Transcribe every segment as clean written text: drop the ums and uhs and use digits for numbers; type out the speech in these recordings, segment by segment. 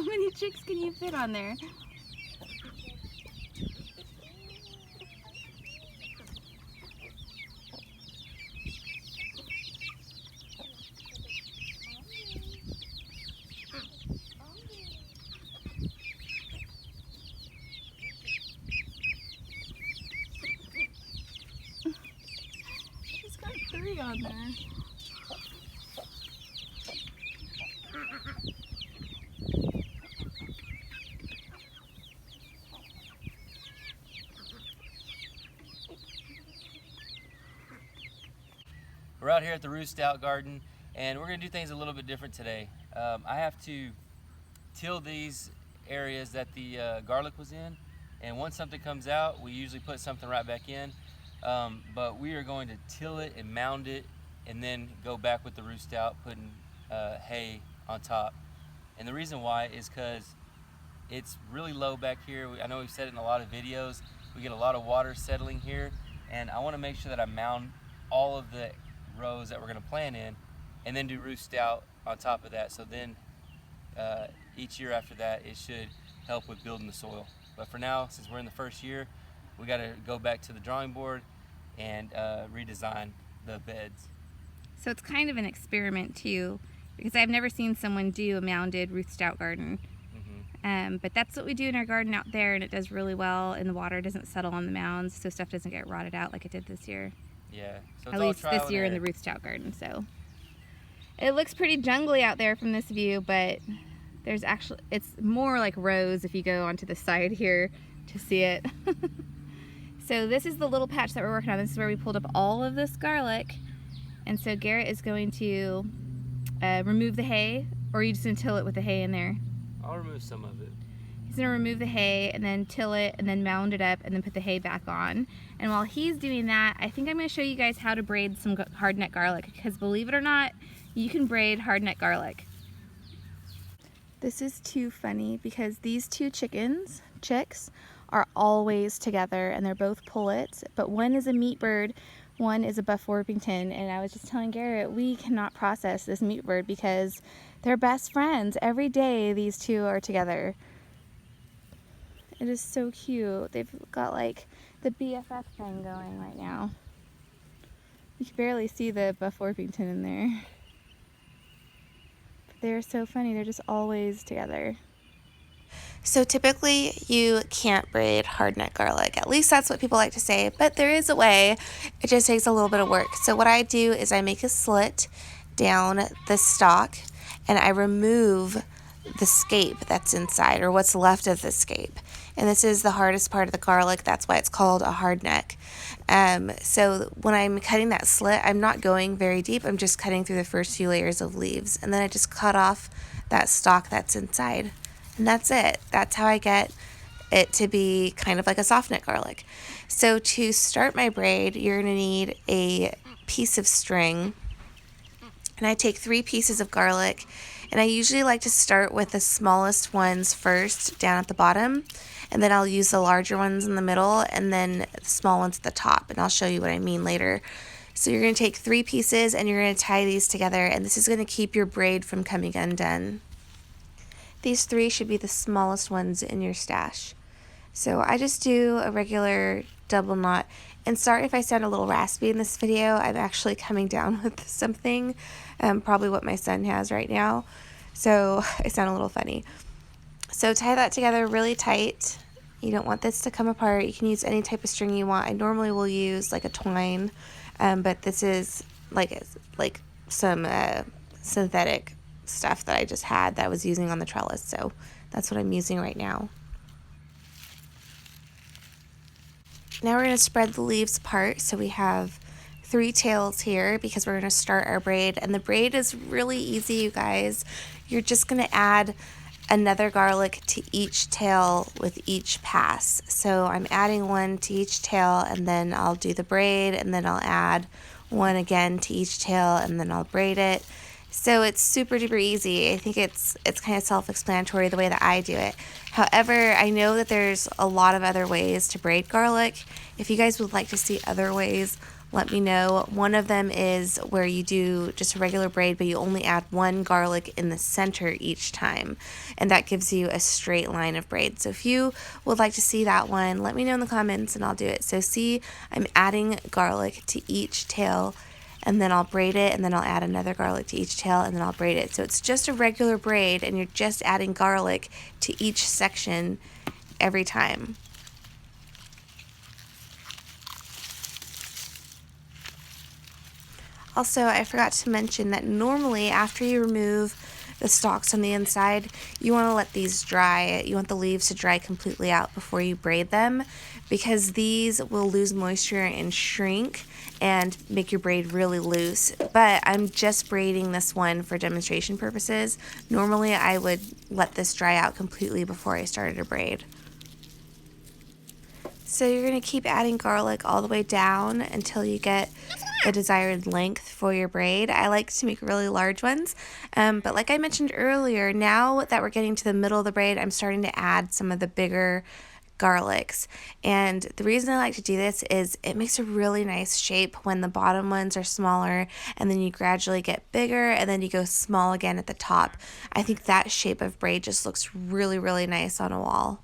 How many chicks can you fit on there? She's got 3 on there. We're out here at the Roost Out Garden, and we're going to do things a little bit different today. I have to till these areas that the garlic was in, and once something comes out, we usually put something right back in. But we are going to till it and mound it, and then go back with the Roost Out, putting hay on top. And the reason why is because it's really low back here. I know we've said it in a lot of videos. We get a lot of water settling here, and I want to make sure that I mound all of the rows that we're going to plant in, and then do Roost Out on top of that. So then each year after that, it should help with building the soil. But for now, since we're in the first year, we got to go back to the drawing board and redesign the beds. So it's kind of an experiment too, because I've never seen someone do a mounded Roost Out garden. But that's what we do in our garden out there, and it does really well, and the water doesn't settle on the mounds, so stuff doesn't get rotted out like it did this year. Yeah, so at least this year in the Roost Out garden. So it looks pretty jungly out there from this view, but there's actually, it's more like rows if you go onto the side here to see it. So this is the little patch that we're working on. This is where we pulled up all of this garlic, and so Garrett is going to remove the hay, or are you just gonna till it with the hay in there? I'll remove some of it. He's gonna remove the hay and then till it and then mound it up and then put the hay back on. And while he's doing that, I think I'm gonna show you guys how to braid some hardneck garlic, because believe it or not, you can braid hardneck garlic. This is too funny because these 2 chicks, are always together, and they're both pullets, but one is a meat bird, one is a buff Orpington, and I was just telling Garrett, we cannot process this meat bird because they're best friends. Every day these 2 are together. It is so cute. They've got like the BFF thing going right now. You can barely see the buff Orpington in there. But they're so funny. They're just always together. So typically you can't braid hardneck garlic. At least that's what people like to say, but there is a way. It just takes a little bit of work. So what I do is I make a slit down the stalk, and I remove the scape that's inside, or what's left of the scape. And this is the hardest part of the garlic. That's why it's called a hardneck. So when I'm cutting that slit, I'm not going very deep. I'm just cutting through the first few layers of leaves, and then I just cut off that stalk that's inside. And that's it. That's how I get it to be kind of like a soft neck garlic. So to start my braid, you're going to need a piece of string. And I take 3 pieces of garlic, and I usually like to start with the smallest ones first down at the bottom, and then I'll use the larger ones in the middle, and then the small ones at the top, and I'll show you what I mean later. So you're going to take 3 pieces, and you're going to tie these together, and this is going to keep your braid from coming undone. These 3 should be the smallest ones in your stash. So I just do a regular double knot. And sorry if I sound a little raspy in this video. I'm actually coming down with something, probably what my son has right now. So I sound a little funny. So tie that together really tight. You don't want this to come apart. You can use any type of string you want. I normally will use like a twine, but this is like some synthetic stuff that I just had that I was using on the trellis, so that's what I'm using right now. Now we're going to spread the leaves apart, so we have 3 tails here because we're going to start our braid, and the braid is really easy, you guys. You're just going to add another garlic to each tail with each pass. So I'm adding 1 to each tail, and then I'll do the braid, and then I'll add 1 again to each tail, and then I'll braid it. So it's super duper easy. I think it's kind of self-explanatory the way that I do it. However, I know that there's a lot of other ways to braid garlic. If you guys would like to see other ways, let me know. One of them is where you do just a regular braid, but you only add one garlic in the center each time, and that gives you a straight line of braid. So if you would like to see that one, let me know in the comments and I'll do it. So see, I'm adding garlic to each tail, and then I'll braid it, and then I'll add another garlic to each tail, and then I'll braid it. So it's just a regular braid, and you're just adding garlic to each section every time. Also, I forgot to mention that normally after you remove the stalks on the inside, you want to let these dry. You want the leaves to dry completely out before you braid them, because these will lose moisture and shrink and make your braid really loose. But I'm just braiding this one for demonstration purposes. Normally I would let this dry out completely before I started to braid. So you're going to keep adding garlic all the way down until you get the desired length for your braid. I like to make really large ones, but like I mentioned earlier, now that we're getting to the middle of the braid, I'm starting to add some of the bigger garlics. And the reason I like to do this is it makes a really nice shape when the bottom ones are smaller, and then you gradually get bigger, and then you go small again at the top. I think that shape of braid just looks really, really nice on a wall.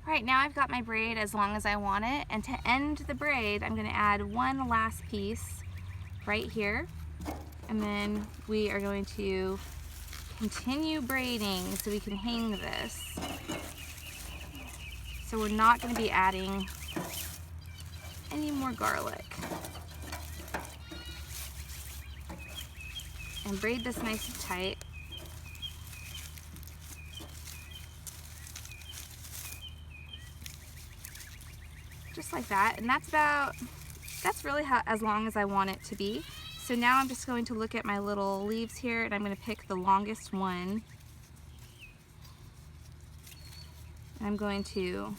Alright, now I've got my braid as long as I want it, and to end the braid I'm going to add one last piece right here, and then we are going to continue braiding so we can hang this. So we're not going to be adding any more garlic. And braid this nice and tight. Just like that, and that's really as long as I want it to be. So now I'm just going to look at my little leaves here, and I'm going to pick the longest one. And I'm going to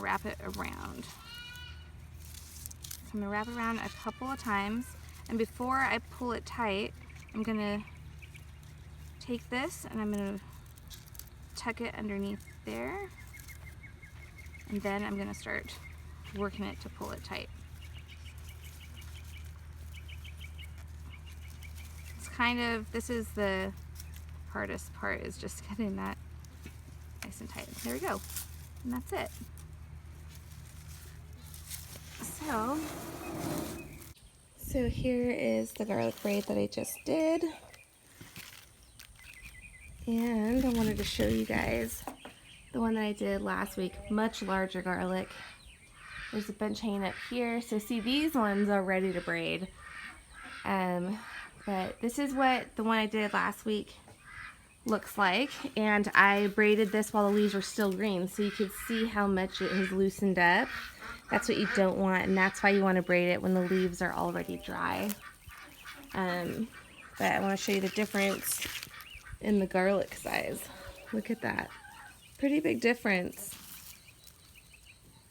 wrap it around. So I'm going to wrap it around a couple of times, and before I pull it tight, I'm going to take this and I'm going to tuck it underneath there. And then I'm going to start working it to pull it tight. This is the hardest part, is just getting that nice and tight. There we go. And that's it. So here is the garlic braid that I just did. And I wanted to show you guys the one that I did last week, much larger garlic. There's a bunch hanging up here. So see, these ones are ready to braid. But this is what the one I did last week looks like. And I braided this while the leaves were still green, so you could see how much it has loosened up. That's what you don't want, and that's why you want to braid it when the leaves are already dry. But I want to show you the difference in the garlic size. Look at that. Pretty big difference.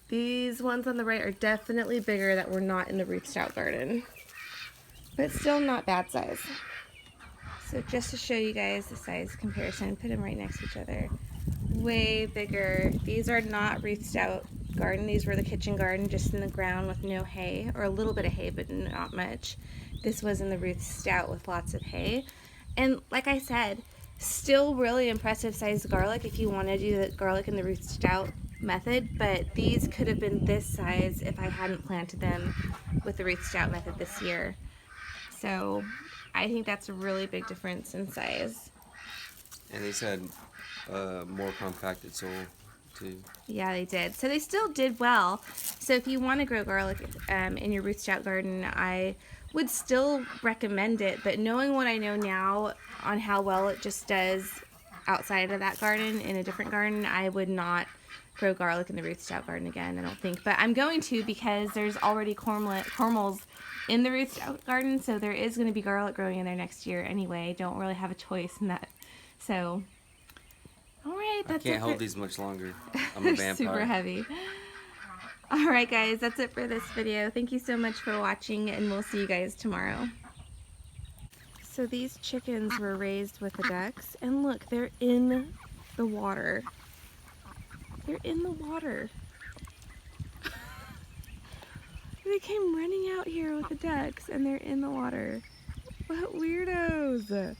These ones on the right are definitely bigger that were not in the rootstock garden, but still not bad size. So just to show you guys the size comparison, put them right next to each other. Way bigger. These are not rootstock garden. These were the kitchen garden, just in the ground with no hay, or a little bit of hay, but not much. This was in the rootstock with lots of hay. And like I said, still really impressive sized garlic if you want to do the garlic in the rootstock method, but these could have been this size if I hadn't planted them with the rootstock method this year. So I think that's a really big difference in size. And they said more compacted soil too. Yeah, they did. So they still did well. So if you want to grow garlic in your rootstock garden, I would still recommend it. But knowing what I know now on how well it just does outside of that garden, in a different garden, I would not grow garlic in the rootstock garden again, I don't think. But I'm going to, because there's already cormals in the rootstock garden, so there is going to be garlic growing in there next year anyway. Don't really have a choice in that. So, all right, that's it. I can't hold these much longer. I'm a vampire. Super heavy. All right, guys, that's it for this video. Thank you so much for watching, and we'll see you guys tomorrow. So these chickens were raised with the ducks, and look, they're in the water. They're in the water. They came running out here with the ducks and they're in the water. What weirdos.